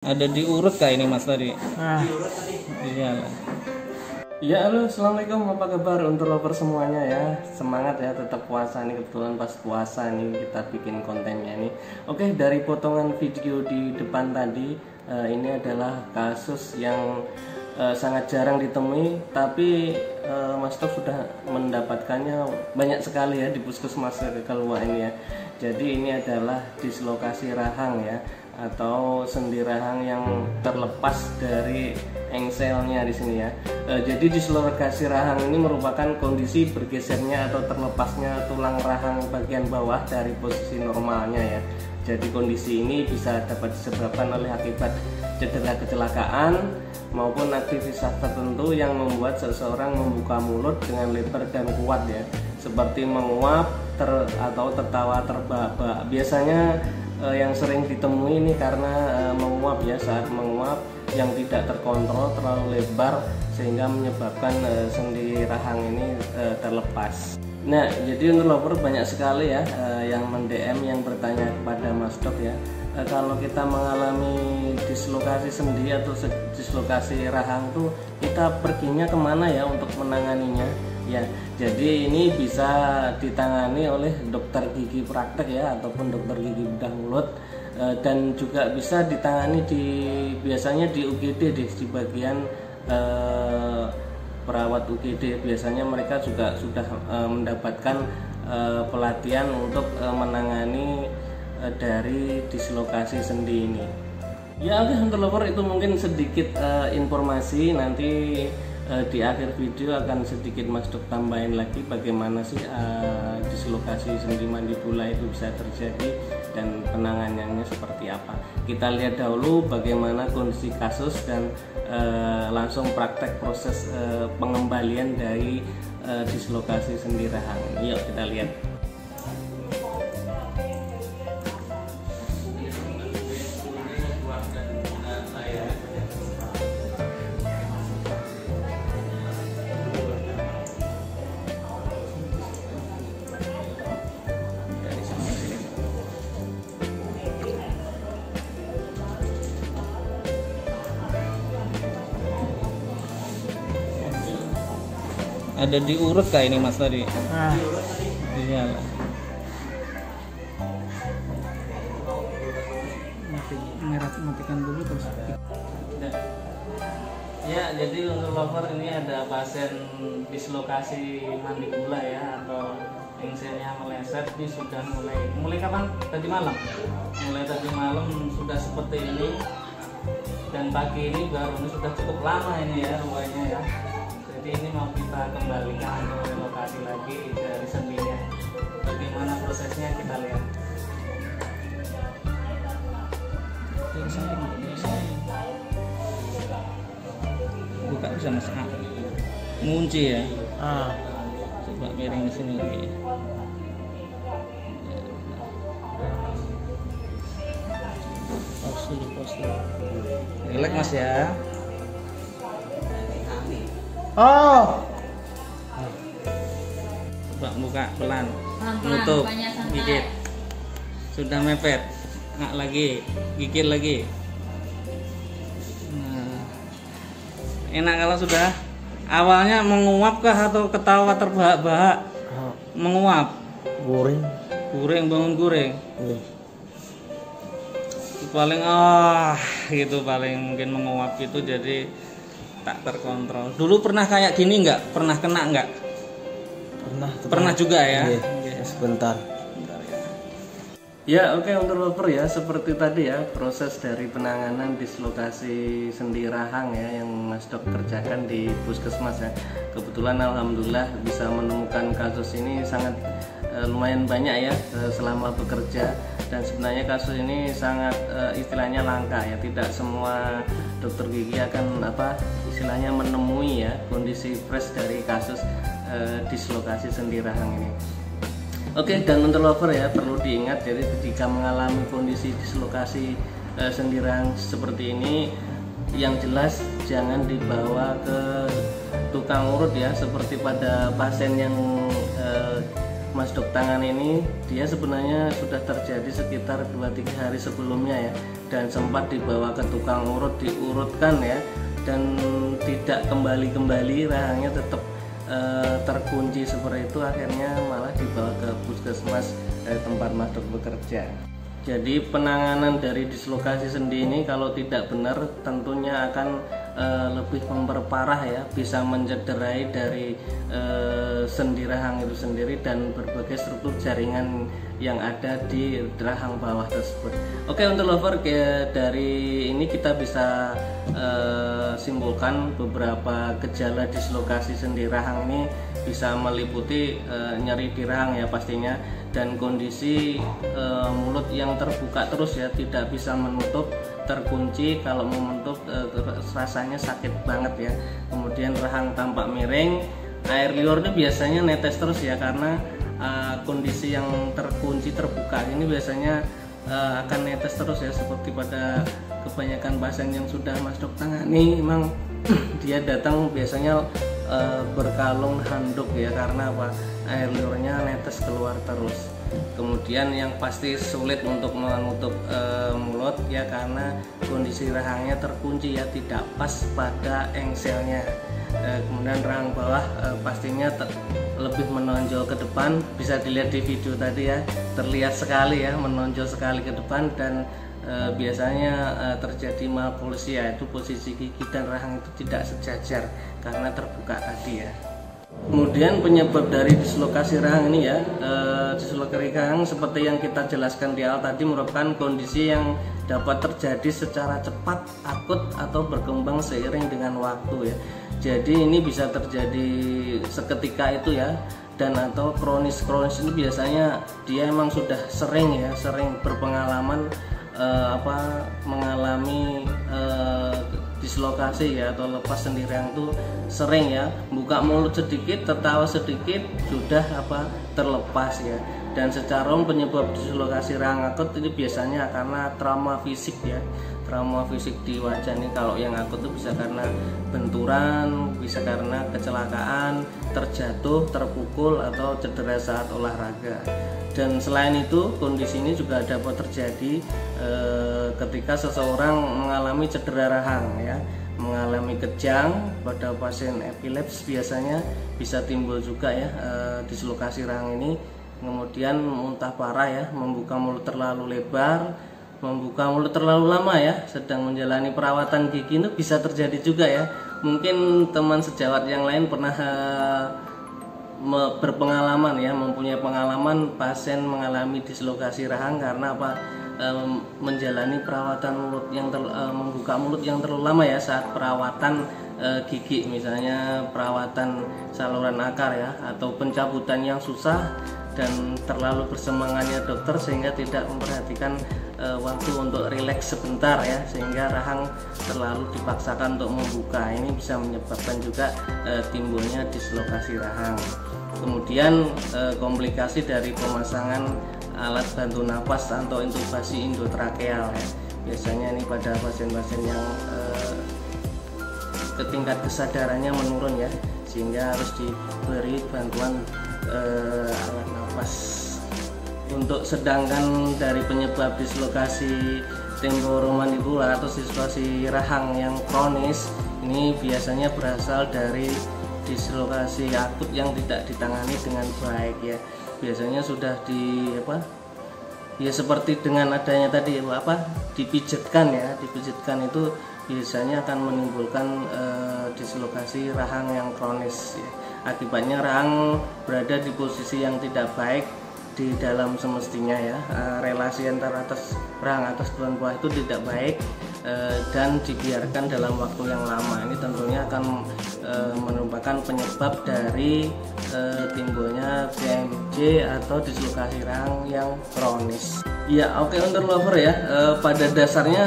Ada diurut kah ini Mas tadi? Iya. Ya halo, assalamualaikum, apa kabar untuk lover semuanya ya. Semangat ya, tetap puasa nih, kebetulan pas puasa nih kita bikin kontennya nih. Oke, dari potongan video di depan tadi, ini adalah kasus yang sangat jarang ditemui, tapi Mas Top sudah mendapatkannya banyak sekali ya di puskesmas Keluak ini ya. Jadi ini adalah dislokasi rahang ya, atau sendi rahang yang terlepas dari engselnya di sini ya. Jadi dislokasi rahang ini merupakan kondisi bergesernya atau terlepasnya tulang rahang bagian bawah dari posisi normalnya ya. Jadi kondisi ini bisa dapat disebabkan oleh akibat cedera kecelakaan maupun aktivitas tertentu yang membuat seseorang membuka mulut dengan lebar dan kuat ya, seperti menguap atau tertawa terbahak-bahak. Biasanya yang sering ditemui ini karena menguap ya, saat menguap yang tidak terkontrol terlalu lebar sehingga menyebabkan sendi rahang ini terlepas. Nah, jadi untuk lover banyak sekali ya yang mendm yang bertanya kepada Mas Dok ya, kalau kita mengalami dislokasi sendi atau dislokasi rahang tuh kita perginya kemana ya untuk menanganinya ya. Jadi ini bisa ditangani oleh dokter gigi praktek ya, ataupun dokter gigi bedah mulut, dan juga bisa ditangani biasanya di UGD di bagian perawat UGD. Biasanya mereka juga sudah mendapatkan pelatihan untuk menangani dari dislokasi sendi ini. Ya oke, untuk lover itu mungkin sedikit informasi. Nanti di akhir video akan sedikit Mas Dok tambahin lagi bagaimana sih dislokasi sendi mandibula itu bisa terjadi dan penanganannya seperti apa. Kita lihat dahulu bagaimana kondisi kasus dan langsung praktek proses pengembalian dari dislokasi sendi rahang. Yuk kita lihat. Ada diurut kah ini Mas tadi? Iya. Matikan dulu terus. Ya, jadi untuk lover ini ada pasien dislokasi mandibula ya, atau engselnya meleset. Ini sudah mulai kapan? Tadi malam. Mulai tadi malam sudah seperti ini, dan pagi ini baru ini sudah cukup lama ini ya ruangnya ya. Jadi ini mau kita kembalikan atau relokasi lagi dari sendinya. Bagaimana prosesnya kita lihat. Buka bisa Mas. Ngunci ya. Coba miring ke sini lagi. Pause dulu. Relax Mas ya. Coba buka pelan, nutup, gigit. Sudah mepet, nggak lagi, gigit lagi. Nah, enak kalau sudah. Awalnya menguap kah atau ketawa terbahak-bahak? Menguap. Guring, bangun guring. Paling gitu, paling mungkin menguap gitu, jadi tak terkontrol. Dulu pernah kayak gini nggak? Pernah kena nggak? Pernah juga ya? Iya. Sebentar ya. Oke, untuk lover ya, seperti tadi ya proses dari penanganan dislokasi sendi rahang ya yang Mas Dok kerjakan di puskesmas ya. Kebetulan alhamdulillah bisa menemukan kasus ini sangat lumayan banyak ya selama bekerja, dan sebenarnya kasus ini sangat istilahnya langka ya. Tidak semua dokter gigi akan istilahnya menemui ya kondisi fresh dari kasus dislokasi sendi rahang ini. Oke, dan untuk lover ya perlu diingat, jadi ketika mengalami kondisi dislokasi sendi rahang seperti ini, yang jelas jangan dibawa ke tukang urut ya, seperti pada pasien yang masdok tangan ini dia sebenarnya sudah terjadi sekitar 2-3 hari sebelumnya ya, dan sempat dibawa ke tukang urut, diurutkan ya, dan tidak kembali rahangnya tetap terkunci seperti itu. Akhirnya malah dibawa ke puskesmas tempat masdok bekerja. Jadi penanganan dari dislokasi sendi ini kalau tidak benar tentunya akan lebih memperparah ya, bisa mencederai dari sendi rahang itu sendiri dan berbagai struktur jaringan yang ada di rahang bawah tersebut. Oke, untuk lover dari ini kita bisa simpulkan beberapa gejala dislokasi sendi rahang ini bisa meliputi nyeri di rahang ya pastinya, dan kondisi mulut yang terbuka terus ya, tidak bisa menutup, terkunci, kalau menutup rasanya sakit banget ya. Kemudian rahang tampak miring, air liurnya biasanya netes terus ya, karena kondisi yang terkunci terbuka ini biasanya akan netes terus ya, seperti pada kebanyakan pasien yang sudah masdok tangani memang dia datang biasanya berkalung handuk ya, karena apa, air liurnya netes keluar terus. Kemudian yang pasti sulit untuk menutup mulut ya, karena kondisi rahangnya terkunci ya, tidak pas pada engselnya. Kemudian rahang bawah pastinya lebih menonjol ke depan, bisa dilihat di video tadi ya, terlihat sekali ya, menonjol sekali ke depan, dan biasanya terjadi malpolusi, yaitu posisi gigi dan rahang itu tidak sejajar karena terbuka tadi ya. Kemudian penyebab dari dislokasi rahang ini ya, dislokasi rahang seperti yang kita jelaskan di awal tadi merupakan kondisi yang dapat terjadi secara cepat, akut, atau berkembang seiring dengan waktu ya. Jadi ini bisa terjadi seketika itu ya, dan atau kronis ini biasanya dia emang sudah sering berpengalaman mengalami dislokasi ya, atau lepas sendi rahang itu sering ya, buka mulut sedikit, tertawa sedikit sudah terlepas ya. Dan secara umum penyebab dislokasi rahang akut ini biasanya karena trauma fisik ya, trauma fisik di wajah ini. Kalau yang akut itu bisa karena benturan, bisa karena kecelakaan, terjatuh, terpukul, atau cedera saat olahraga. Dan selain itu kondisi ini juga dapat terjadi ketika seseorang mengalami cedera rahang ya, mengalami kejang. Pada pasien epilepsi biasanya bisa timbul juga ya dislokasi rahang ini. Kemudian muntah parah ya, membuka mulut terlalu lebar, membuka mulut terlalu lama ya, sedang menjalani perawatan gigi itu bisa terjadi juga ya. Mungkin teman sejawat yang lain pernah berpengalaman ya, mempunyai pengalaman pasien mengalami dislokasi rahang karena menjalani perawatan mulut yang membuka mulut yang terlalu lama ya saat perawatan gigi, misalnya perawatan saluran akar ya, atau pencabutan yang susah dan terlalu bersemangatnya dokter sehingga tidak memperhatikan waktu untuk rileks sebentar ya, sehingga rahang terlalu dipaksakan untuk membuka. Ini bisa menyebabkan juga timbulnya dislokasi rahang. Kemudian komplikasi dari pemasangan alat bantu napas atau intubasi endotrakeal ya. Biasanya ini pada pasien-pasien yang tingkat kesadarannya menurun ya, sehingga harus diberi bantuan alat nafas. Untuk sedangkan dari penyebab dislokasi temporomandibular atau dislokasi rahang yang kronis ini biasanya berasal dari dislokasi akut yang tidak ditangani dengan baik ya. Biasanya sudah seperti dengan adanya tadi dipijitkan ya, dipijitkan itu biasanya akan menimbulkan dislokasi rahang yang kronis ya. Akibatnya rahang berada di posisi yang tidak baik di dalam semestinya ya, relasi antara rahang atas dan bawah itu tidak baik dan dibiarkan dalam waktu yang lama. Ini tentunya akan merupakan penyebab dari timbulnya DMJ atau dislokasi rahang yang kronis. Ya oke, untuk lover ya, pada dasarnya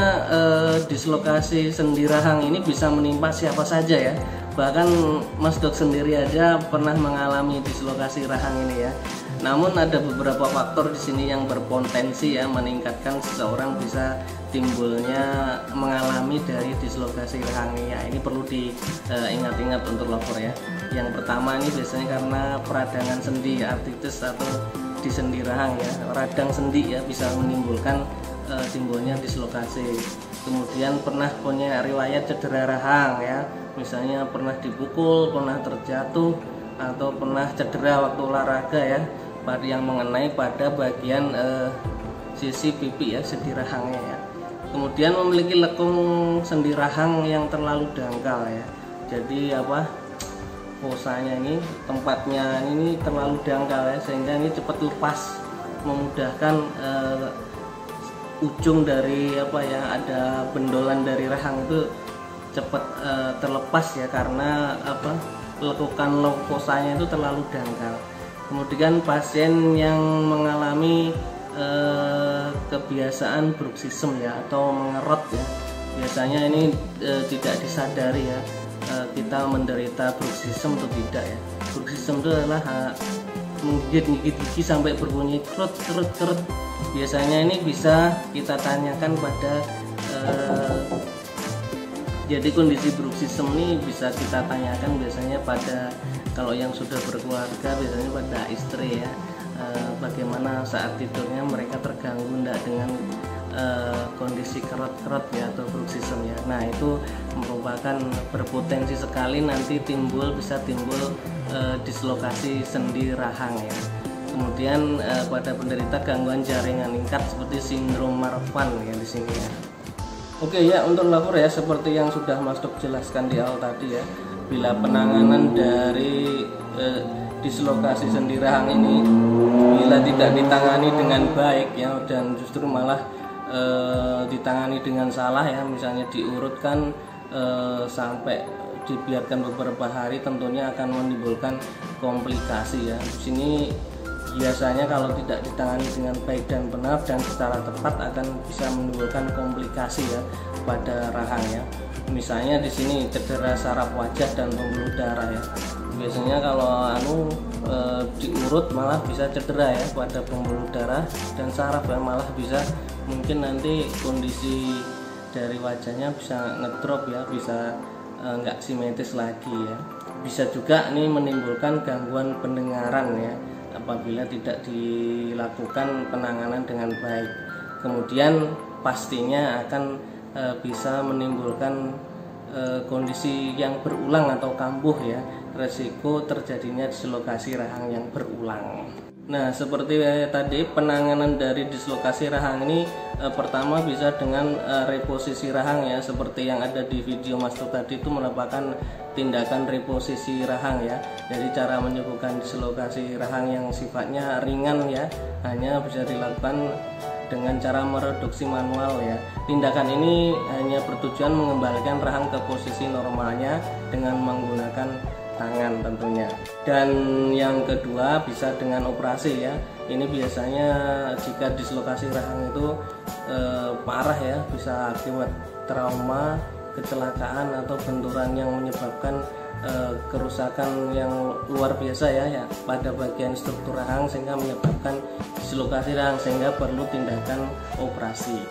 dislokasi sendi rahang ini bisa menimpa siapa saja ya. Bahkan Mas Dok sendiri aja pernah mengalami dislokasi rahang ini ya. Namun ada beberapa faktor di sini yang berpotensi ya meningkatkan seseorang bisa timbulnya mengalami dari dislokasi rahang. Ya, ini perlu diingat-ingat untuk lover ya. Yang pertama ini biasanya karena peradangan sendi, artritis atau di sendi rahang ya. Radang sendi ya bisa menimbulkan timbulnya dislokasi. Kemudian pernah punya riwayat cedera rahang ya, misalnya pernah dipukul, pernah terjatuh, atau pernah cedera waktu olahraga ya, yang mengenai pada bagian sisi pipi ya, sendi rahangnya ya. Kemudian memiliki lekung sendi rahang yang terlalu dangkal ya, jadi fosanya ini, tempatnya ini terlalu dangkal ya, sehingga ini cepat lepas, memudahkan ujung dari ada bendolan dari rahang itu cepat terlepas ya, karena lekukan fosanya itu terlalu dangkal. Kemudian pasien yang mengalami kebiasaan bruxism ya, atau mengerot ya, biasanya ini tidak disadari ya, kita menderita bruxism atau tidak ya. Bruxism itu adalah menggigit gigi sampai berbunyi kerut. Biasanya ini bisa kita tanyakan pada jadi kondisi bruxism ini bisa kita tanyakan biasanya pada, kalau yang sudah berkeluarga biasanya pada istri ya, bagaimana saat tidurnya mereka terganggu enggak dengan kondisi kerut ya, atau bruxism ya. Nah, itu merupakan berpotensi sekali nanti bisa timbul dislokasi sendi rahang ya. Kemudian pada penderita gangguan jaringan lingkar seperti sindrom Marfan ya di sini ya. Oke ya, untuk lover ya, seperti yang sudah Mas Dok jelaskan di awal tadi ya, bila penanganan dari dislokasi sendi rahang ini bila tidak ditangani dengan baik ya, dan justru malah ditangani dengan salah ya, misalnya diurutkan sampai dibiarkan beberapa hari, tentunya akan menimbulkan komplikasi ya. Di sini biasanya kalau tidak ditangani dengan baik dan benar dan secara tepat akan bisa menimbulkan komplikasi ya pada rahang ya. Misalnya di sini cedera saraf wajah dan pembuluh darah ya. Biasanya kalau diurut malah bisa cedera ya pada pembuluh darah dan saraf ya, malah bisa mungkin nanti kondisi dari wajahnya bisa ngedrop ya, bisa nggak simetris lagi ya. Bisa juga nih menimbulkan gangguan pendengaran ya apabila tidak dilakukan penanganan dengan baik. Kemudian pastinya akan bisa menimbulkan kondisi yang berulang atau kambuh ya, resiko terjadinya dislokasi rahang yang berulang. Nah, seperti tadi penanganan dari dislokasi rahang ini pertama bisa dengan reposisi rahang ya, seperti yang ada di video Mas Dok tadi, itu merupakan tindakan reposisi rahang ya. Jadi cara menyembuhkan dislokasi rahang yang sifatnya ringan ya, hanya bisa dilakukan dengan cara mereduksi manual ya. Tindakan ini hanya bertujuan mengembalikan rahang ke posisi normalnya dengan menggunakan tangan tentunya. Dan yang kedua bisa dengan operasi ya. Ini biasanya jika dislokasi rahang itu parah ya, bisa akibat trauma, kecelakaan atau benturan yang menyebabkan kerusakan yang luar biasa ya pada bagian struktur rahang, sehingga menyebabkan dislokasi rahang, sehingga perlu tindakan operasi.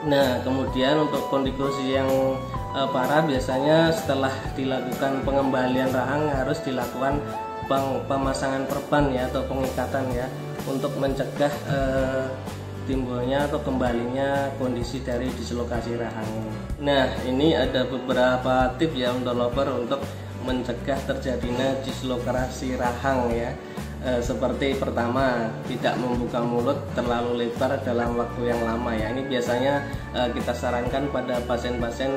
Nah, kemudian untuk kondisi yang parah biasanya setelah dilakukan pengembalian rahang harus dilakukan pemasangan perban ya, atau pengikatan ya, untuk mencegah timbulnya atau kembalinya kondisi dari dislokasi rahang. Nah, ini ada beberapa tips ya untuk lover untuk mencegah terjadinya dislokasi rahang ya. Seperti pertama, tidak membuka mulut terlalu lebar dalam waktu yang lama ya. Ini biasanya kita sarankan pada pasien-pasien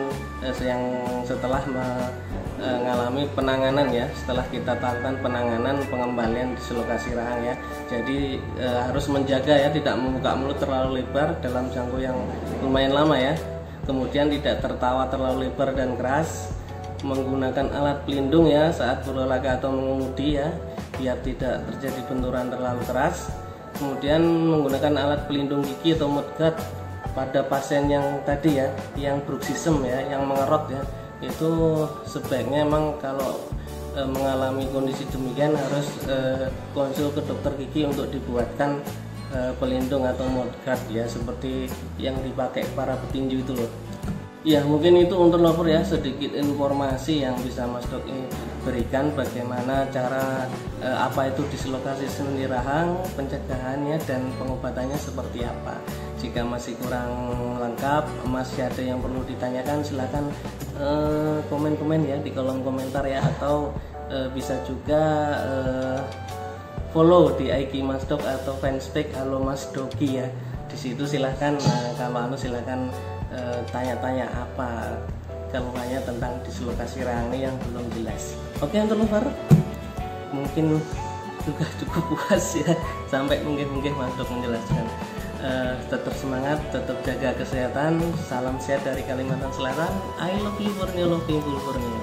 yang setelah mengalami penanganan ya, setelah kita lakukan penanganan pengembalian dislokasi rahang ya. Jadi harus menjaga ya, tidak membuka mulut terlalu lebar dalam jangka yang lumayan lama ya. Kemudian tidak tertawa terlalu lebar dan keras, menggunakan alat pelindung ya saat berolahraga atau mengemudi ya, biar tidak terjadi benturan terlalu keras. Kemudian menggunakan alat pelindung gigi atau mudguard pada pasien yang tadi ya, yang bruxism ya, yang mengerot ya, itu sebaiknya emang kalau mengalami kondisi demikian harus konsul ke dokter gigi untuk dibuatkan pelindung atau mouthguard ya, seperti yang dipakai para petinju itu loh. Ya mungkin itu untuk lover ya, sedikit informasi yang bisa Mas Dok ini berikan bagaimana cara apa itu dislokasi sendi rahang, pencegahannya dan pengobatannya seperti apa. Jika masih kurang lengkap, masih ada yang perlu ditanyakan, silahkan komen-komen ya di kolom komentar ya, atau bisa juga follow di IG Mas Dok atau fanspage Halo Mas Doki ya. Di situ silahkan kalau silahkan tanya-tanya apa keluhannya tentang dislokasi rahang yang belum jelas. Oke untuk lover, mungkin juga cukup puas ya, sampai mungkin Mas Dok menjelaskan. Tetap semangat, tetap jaga kesehatan. Salam sehat dari Kalimantan Selatan. I love you for new, love you for new.